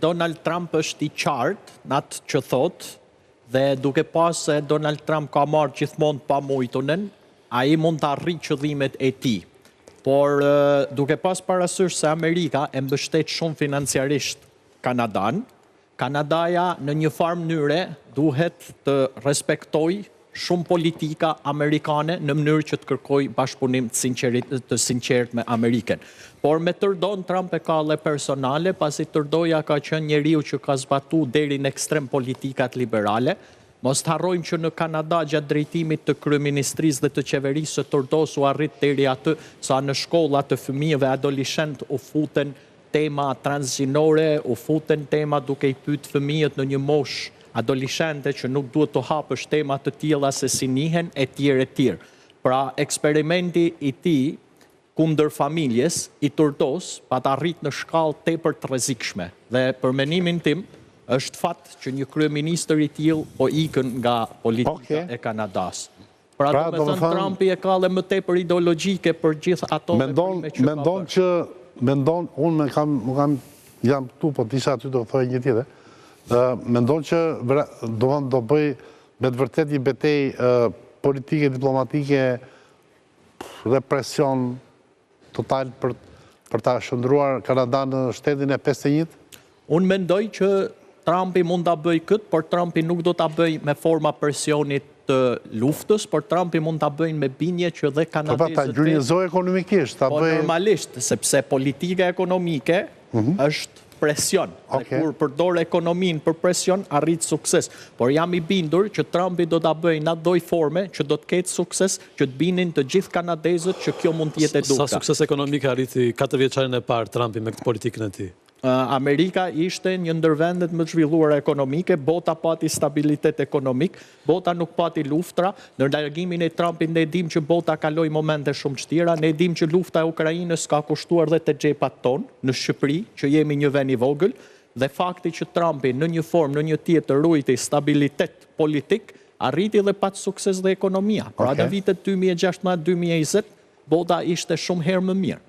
Donald Trump është I qartë, në atë që thotë, dhe duke pas se Donald Trump ka marrë gjithmonë pa mujtunen, ai mund të arrijë qëllimet e tij. Por duke pas parasysh se Amerika e mbështet shumë financiarisht Kanadan, Kanadaja në një farë mënyre duhet të respektoj shumë politika amerikane në mënyrë që të kërkoj bashkëpunim të sinqert me Amerikën. Por me tërdon Trump e ka dhe personale, pasi tërdoja ka qenë njeriu që ka zbatu deri në ekstrem politikat liberale. Mos të harrojmë që në Kanada gjatë drejtimit të kryeministrisë dhe të qeverisë së tërdos u arrit deri aty sa në shkolla të fëmijëve adoleshent u futen tema transgjinore, u futen tema duke I pyet fëmijët në një moshë adoleshente që nuk duhet të hapësh tema të tilla se si njihen e tjerë e tjerë. Pra eksperimenti I tij kundër familjes I tërdos pa të arrit në shkallë tepër të rrezikshme. Dhe për mendimin tim është fat që një kryeministër I tillë po ikën nga politika e Kanadas. Pra do të thënë Trumpi e ka dhe më tepër ideologjike për gjithë ato veprime që ka bërë. Mendon, unë jam këtu, po tisha aty do të thoj një tjetër. Mendon që do bëj me të vërtet një betej politike, diplomatike, represion total për ta shndruar Kanada në shtetin e 51? Unë mendoj që Trumpi mund ta bëj këtë, por Trumpi nuk do ta bëj me forma presionit të luftës, por Trumpi mund ta bëjnë me bindje që dhe kanadezët ta gjyrnjëzoj ekonomikisht, ta bëj normalisht, sepse politika ekonomike është presion. Dhe kur përdor ekonominë për presion, arrit sukses. Por jam I bindur që Trumpi do ta bëjë në doj forme që do të ketë sukses, që të binin të gjithë kanadezët që kjo mund të jetë eduka. Sa sukses ekonomik arriti 4 vjeçarin e parë Trumpi me këtë politikën e tij? Amerika ishte një ndër vendet më të zhvilluara ekonomike, bota pati stabilitet ekonomik, bota nuk pati luftra. Në largimin e Trumpit ne dim që bota kaloi momente shumë vështira, ne dim që lufta e Ukrainës ka kushtuar dhe te xhepat ton në Shqipëri, që jemi një vend I vogël, dhe fakti që Trumpi në një formë, në një tjetër ruajti stabilitet politik, arriti dhe pat sukses dhe ekonomia. Pra në vitet 2016-2020, bota ishte shumë herë më mirë.